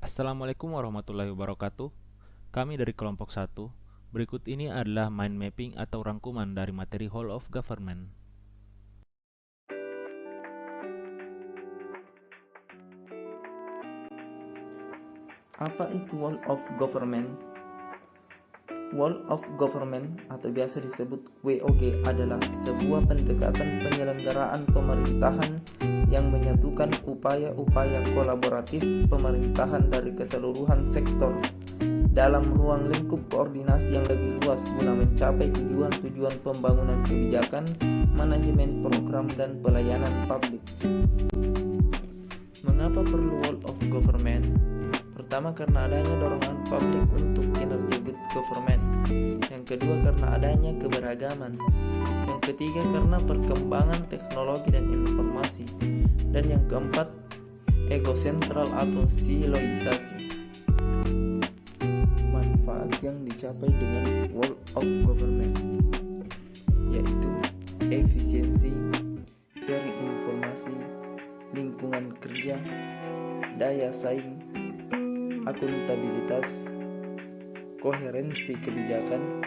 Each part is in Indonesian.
Assalamualaikum warahmatullahi wabarakatuh. Kami dari kelompok 1. Berikut ini adalah mind mapping atau rangkuman dari materi Whole of Government. Apa itu Whole of Government? Whole of Government atau biasa disebut WOG adalah sebuah pendekatan penyelenggaraan pemerintahan yang menyatukan upaya-upaya kolaboratif pemerintahan dari keseluruhan sektor dalam ruang lingkup koordinasi yang lebih luas guna mencapai tujuan-tujuan pembangunan kebijakan, manajemen program, dan pelayanan publik. Mengapa perlu Whole of Government? Pertama, karena adanya dorongan publik untuk kinerja good government. Yang kedua, karena adanya keberagaman. Yang ketiga, karena perkembangan teknologi dan informasi. Dan yang keempat, egosentral atau siloisasi. Manfaat yang dicapai dengan Whole of Government yaitu efisiensi, sharing informasi, lingkungan kerja, daya saing, akuntabilitas, koherensi kebijakan,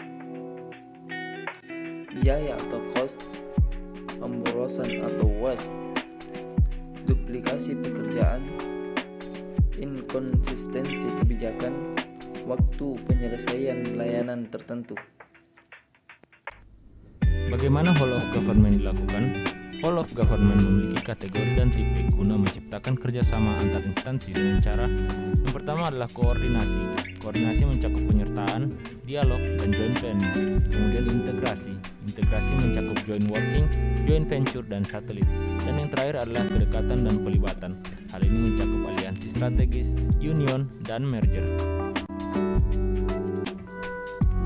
biaya atau cost, pemborosan atau waste, duplikasi pekerjaan, inkonsistensi kebijakan, waktu penyelesaian layanan tertentu. Bagaimana Whole of Government dilakukan? Whole of Government memiliki kategori dan tipe guna menciptakan kerjasama antar instansi dengan cara yang pertama adalah koordinasi. Koordinasi mencakup penyertaan, dialog, dan joint planning. Kemudian integrasi. Integrasi mencakup joint working, joint venture, dan satelit. Dan yang terakhir adalah kedekatan dan pelibatan. Hal ini mencakup aliansi strategis, union, dan merger.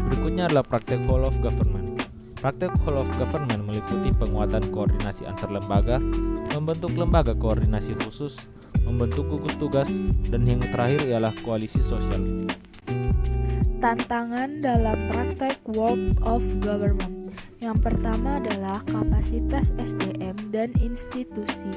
Berikutnya adalah praktek Whole of Government. Praktek Whole of Government meliputi penguatan koordinasi antar lembaga, membentuk lembaga koordinasi khusus, membentuk gugus tugas, dan yang terakhir ialah koalisi sosial. Tantangan dalam praktek Whole of Government. Yang pertama adalah kapasitas SDM dan institusi.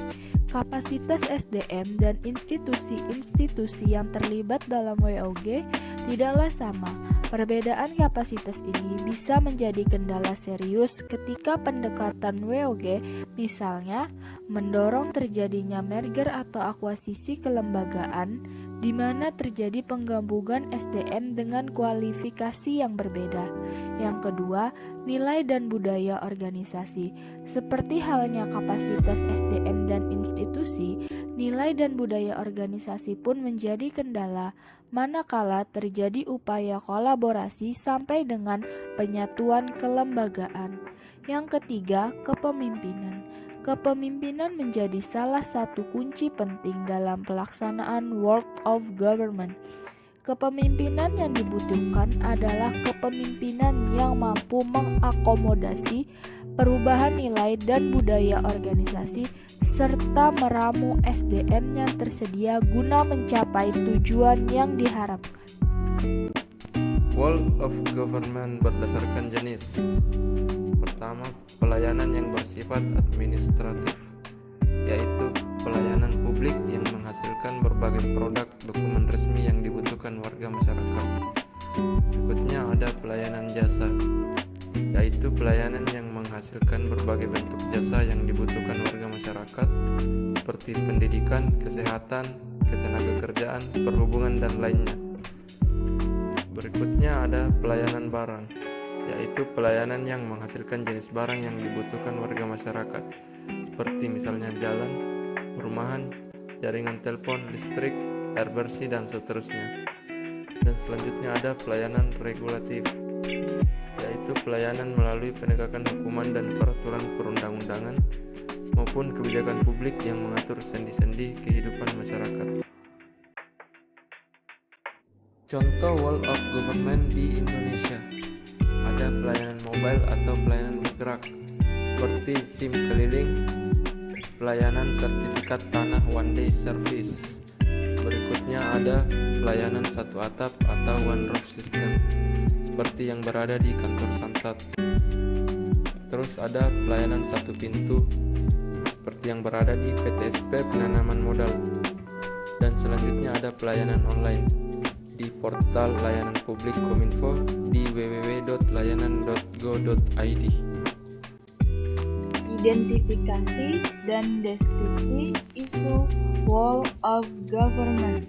Kapasitas SDM dan institusi-institusi yang terlibat dalam WOG tidaklah sama. Perbedaan kapasitas ini bisa menjadi kendala serius ketika pendekatan WOG, misalnya mendorong terjadinya merger atau akuisisi kelembagaan, di mana terjadi penggabungan SDM dengan kualifikasi yang berbeda. Yang kedua, nilai dan budaya organisasi. Seperti halnya kapasitas SDM dan institusi, nilai dan budaya organisasi pun menjadi kendala manakala terjadi upaya kolaborasi sampai dengan penyatuan kelembagaan. Yang ketiga, kepemimpinan. Kepemimpinan menjadi salah satu kunci penting dalam pelaksanaan Whole of Government. Kepemimpinan yang dibutuhkan adalah kepemimpinan yang mampu mengakomodasi perubahan nilai dan budaya organisasi serta meramu SDM yang tersedia guna mencapai tujuan yang diharapkan. Whole of Government berdasarkan jenis. Pertama, pelayanan yang bersifat administratif, yaitu pelayanan publik yang menghasilkan berbagai produk dokumen resmi yang dibutuhkan warga masyarakat. Berikutnya ada pelayanan jasa, yaitu pelayanan yang menghasilkan berbagai bentuk jasa yang dibutuhkan warga masyarakat seperti pendidikan, kesehatan, ketenagakerjaan, perhubungan, dan lainnya. Berikutnya ada pelayanan barang, yaitu pelayanan yang menghasilkan jenis barang yang dibutuhkan warga masyarakat seperti misalnya jalan, perumahan, jaringan telepon, listrik, air bersih, dan seterusnya. Dan selanjutnya ada pelayanan regulatif, yaitu pelayanan melalui penegakan hukuman dan peraturan perundang-undangan maupun kebijakan publik yang mengatur sendi-sendi kehidupan masyarakat. Contoh Whole of Government di Indonesia. Ada pelayanan mobile atau pelayanan bergerak seperti SIM keliling, pelayanan sertifikat tanah one day service. Berikutnya ada pelayanan satu atap atau one roof system seperti yang berada di kantor Samsat. Terus ada pelayanan satu pintu seperti yang berada di PTSP penanaman modal. Dan selanjutnya ada pelayanan online di portal layanan publik Kominfo di www.layanan.go.id. Identifikasi dan deskripsi isu wall of government.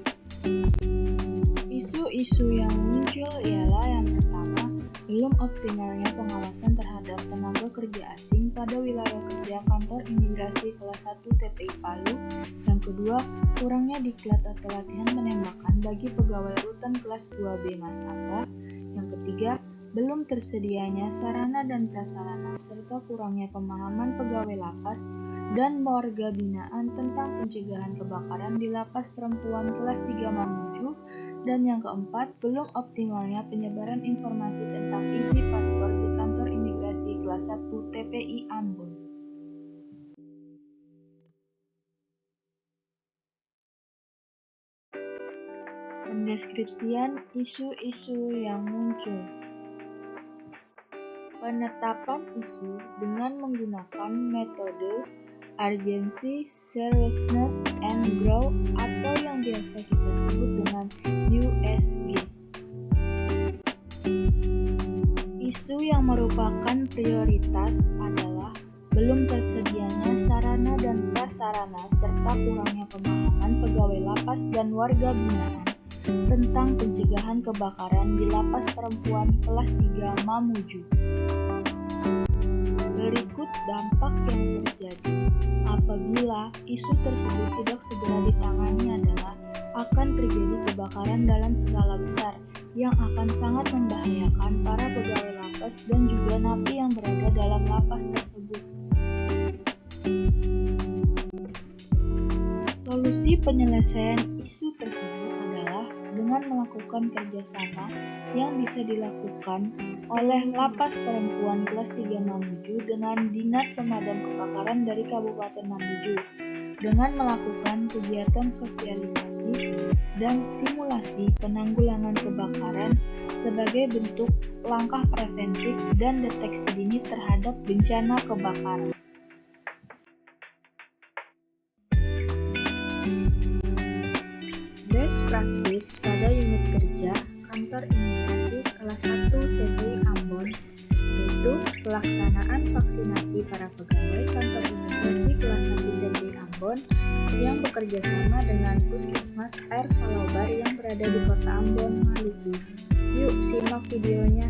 Isu-isu yang muncul ialah yang pertama, belum optimalnya pengawasan terhadap tenaga kerja asing pada wilayah kerja kantor imigrasi kelas 1 TPI Palu. Yang kedua, kurangnya diklat atau latihan menembakkan bagi pegawai rutan kelas 2B Masamba. Yang ketiga, belum tersedianya sarana dan prasarana serta kurangnya pemahaman pegawai lapas dan warga binaan tentang pencegahan kebakaran di lapas perempuan kelas 3 Mamuju. Dan yang keempat, belum optimalnya penyebaran informasi tentang isi paspor di kantor imigrasi kelas 1 TPI Ambon. Pendeskripsian isu-isu yang muncul. Penetapan isu dengan menggunakan metode urgency, seriousness, and growth atau yang biasa kita sebut dengan USG. Isu yang merupakan prioritas adalah belum tersedianya sarana dan prasarana serta kurangnya pemahaman pegawai lapas dan warga binaan tentang pencegahan kebakaran di lapas perempuan kelas 3 Mamuju. Berikut dampak yang terjadi apabila isu tersebut tidak segera ditangani adalah akan terjadi kebakaran dalam skala besar yang akan sangat membahayakan para pegawai lapas dan juga napi yang berada dalam lapas tersebut. Solusi penyelesaian isu tersebut adalah dengan melakukan kerjasama yang bisa dilakukan oleh Lapas Perempuan kelas 3 Mamuju dengan Dinas Pemadam Kebakaran dari Kabupaten Mamuju dengan melakukan kegiatan sosialisasi dan simulasi penanggulangan kebakaran sebagai bentuk langkah preventif dan deteksi dini terhadap bencana kebakaran. Best practice pada unit kerja kantor imigrasi kelas 1 TPI Ambon yaitu pelaksanaan vaksinasi para pegawai kantor imigrasi kelas 1 TPI Ambon yang bekerja sama dengan Puskesmas Air Salobar yang berada di Kota Ambon, Maluku. Yuk simak videonya.